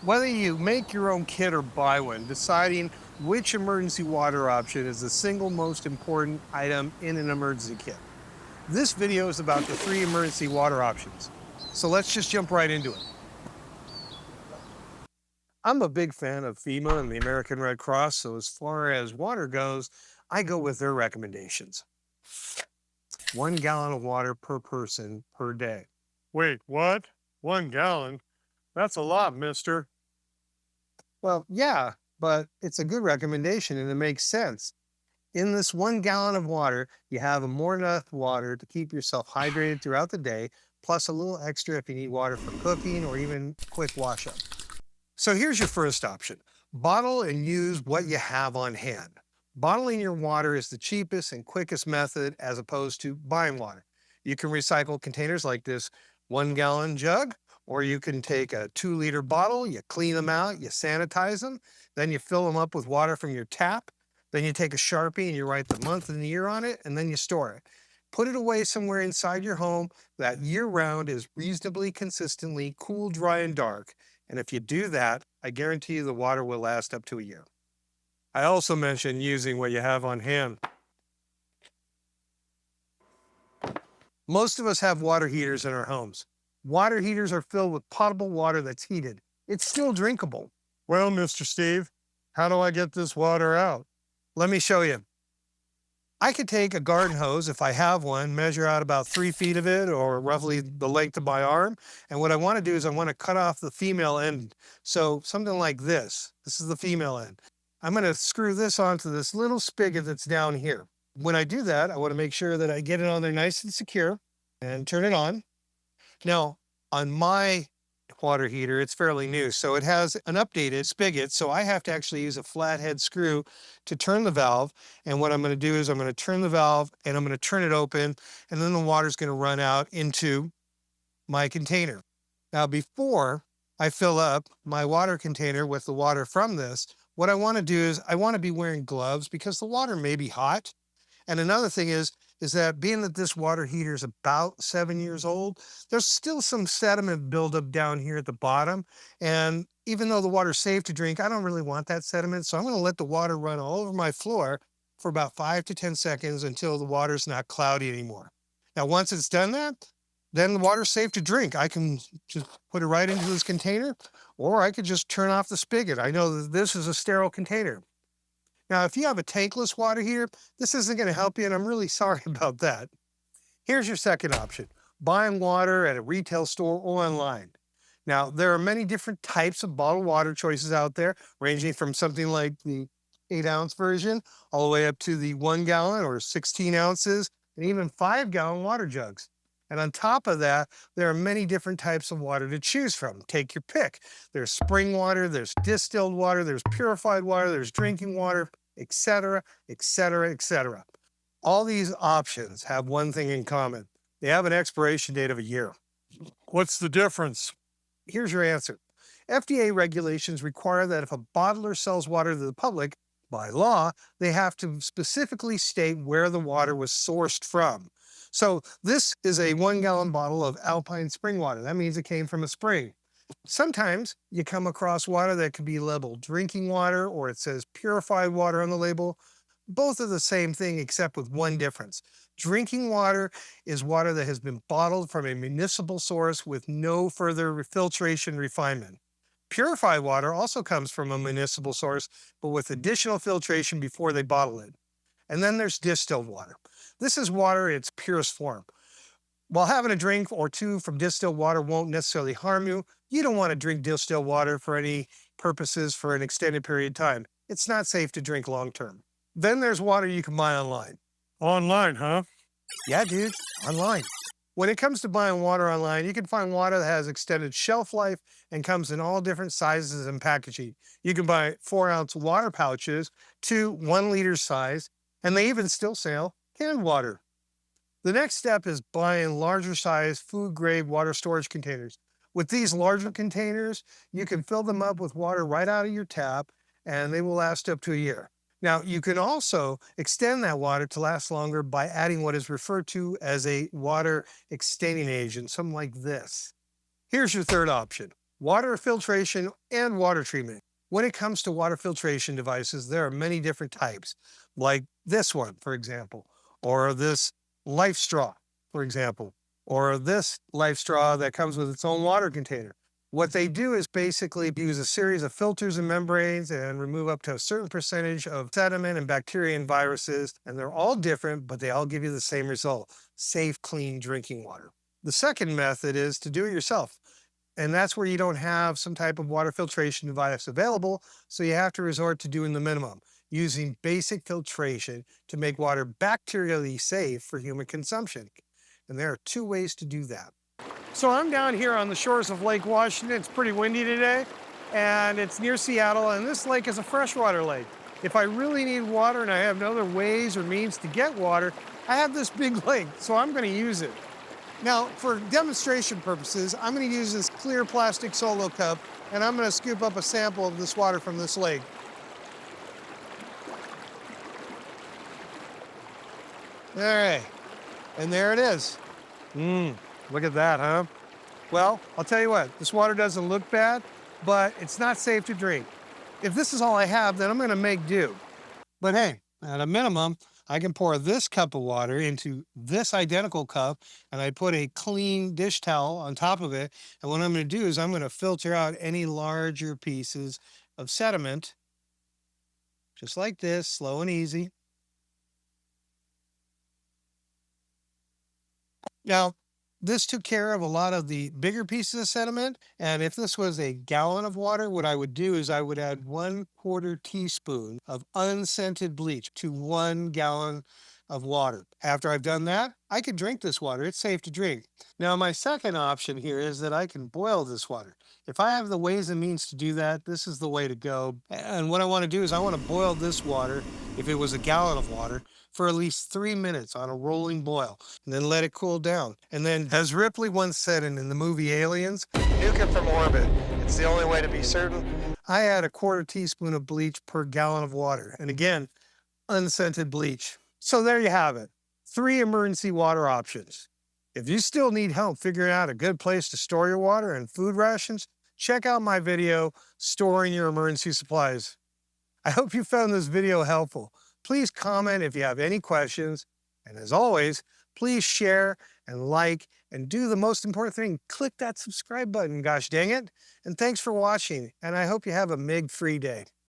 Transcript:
Whether you make your own kit or buy one, deciding which emergency water option is the single most important item in an emergency kit. This video is about the three emergency water options. So let's just jump right into it. I'm a big fan of FEMA and the American Red Cross, so as far as water goes, I go with their recommendations. 1 gallon of water per person per day. Wait, what? 1 gallon? That's a lot, mister. Well, yeah, but it's a good recommendation and it makes sense. In this 1 gallon of water, you have more than enough water to keep yourself hydrated throughout the day, plus a little extra if you need water for cooking or even quick wash up. So here's your first option. Bottle and use what you have on hand. Bottling your water is the cheapest and quickest method as opposed to buying water. You can recycle containers like this 1 gallon jug, or you can take a 2-liter bottle, you clean them out, you sanitize them, then you fill them up with water from your tap. Then you take a Sharpie and you write the month and the year on it, and then you store it. Put it away somewhere inside your home that year round is reasonably consistently cool, dry, and dark. And if you do that, I guarantee you the water will last up to a year. I also mentioned using what you have on hand. Most of us have water heaters in our homes. Water heaters are filled with potable water that's heated. It's still drinkable. Well, Mr. Steve, how do I get this water out? Let me show you. I could take a garden hose, if I have one, measure out about 3 feet of it, or roughly the length of my arm. And what I want to do is I want to cut off the female end. So something like this. This is the female end. I'm going to screw this onto this little spigot that's down here. When I do that, I want to make sure that I get it on there nice and secure and turn it on. Now, on my water heater, it's fairly new, so it has an updated spigot, so I have to actually use a flathead screw to turn the valve. And what I'm going to do is I'm going to turn the valve and I'm going to turn it open, and then the water's going to run out into my container. Now, before I fill up my water container with the water from this, what I want to do is I want to be wearing gloves because the water may be hot. And another thing is that being that this water heater is about 7 years old, there's still some sediment buildup down here at the bottom. And even though the water's safe to drink, I don't really want that sediment. So I'm going to let the water run all over my floor for about 5 to 10 seconds until the water's not cloudy anymore. Now, once it's done that, then the water's safe to drink. I can just put it right into this container, or I could just turn off the spigot. I know that this is a sterile container. Now, if you have a tankless water heater, this isn't going to help you, and I'm really sorry about that. Here's your second option, buying water at a retail store or online. Now, there are many different types of bottled water choices out there, ranging from something like the 8-ounce version all the way up to the 1 gallon or 16 ounces, and even 5-gallon water jugs. And on top of that, there are many different types of water to choose from. Take your pick. There's spring water, there's distilled water, there's purified water, there's drinking water, etc., etc., etc. All these options have one thing in common. They have an expiration date of a year. What's the difference? Here's your answer. FDA regulations require that if a bottler sells water to the public, by law, they have to specifically state where the water was sourced from. So this is a 1-gallon bottle of Alpine spring water. That means it came from a spring. Sometimes you come across water that could be labeled drinking water, or it says purified water on the label. Both are the same thing except with one difference. Drinking water is water that has been bottled from a municipal source with no further filtration refinement. Purified water also comes from a municipal source, but with additional filtration before they bottle it. And then there's distilled water. This is water in its purest form. While having a drink or two from distilled water won't necessarily harm you, you don't want to drink distilled water for any purposes for an extended period of time. It's not safe to drink long term. Then there's water you can buy online. Online, huh? Yeah, dude, online. When it comes to buying water online, you can find water that has extended shelf life and comes in all different sizes and packaging. You can buy 4-ounce water pouches to 1-liter size, and they even still sell canned water. The next step is buying larger size food-grade water storage containers. With these larger containers, you can fill them up with water right out of your tap, and they will last up to a year. Now, you can also extend that water to last longer by adding what is referred to as a water extending agent, something like this. Here's your third option. Water filtration and water treatment. When it comes to water filtration devices, there are many different types, like this one, for example, or this life straw, for example, or this life straw that comes with its own water container. What they do is basically use a series of filters and membranes and remove up to a certain percentage of sediment and bacteria and viruses. And they're all different, but they all give you the same result: safe, clean drinking water. The second method is to do it yourself. And that's where you don't have some type of water filtration device available. So you have to resort to doing the minimum, using basic filtration to make water bacterially safe for human consumption. And there are two ways to do that. So I'm down here on the shores of Lake Washington. It's pretty windy today, and it's near Seattle, and this lake is a freshwater lake. If I really need water and I have no other ways or means to get water, I have this big lake, so I'm going to use it. Now, for demonstration purposes, I'm going to use this clear plastic solo cup, and I'm going to scoop up a sample of this water from this lake. All right, and there it is. Look at that, huh? Well, I'll tell you what, this water doesn't look bad, but it's not safe to drink. If this is all I have, then I'm going to make do. But hey, at a minimum, I can pour this cup of water into this identical cup, and I put a clean dish towel on top of it. And what I'm going to do is I'm going to filter out any larger pieces of sediment, just like this, slow and easy. Now, this took care of a lot of the bigger pieces of sediment. And if this was a gallon of water, what I would do is I would add 1/4 teaspoon of unscented bleach to 1 gallon of water. After I've done that, I can drink this water. It's safe to drink. Now, my second option here is that I can boil this water. If I have the ways and means to do that, this is the way to go. And what I want to do is I want to boil this water, if it was a gallon of water, for at least 3 minutes on a rolling boil, and then let it cool down. And then, as Ripley once said in the movie Aliens, nuke it from orbit. It's the only way to be certain. I add a 1/4 teaspoon of bleach per gallon of water. And again, unscented bleach. So there you have it. 3 emergency water options. If you still need help figuring out a good place to store your water and food rations, check out my video, Storing Your Emergency Supplies. I hope you found this video helpful. Please comment if you have any questions. And as always, please share and like, and do the most important thing, click that subscribe button, gosh dang it. And thanks for watching, and I hope you have a MIG-free day.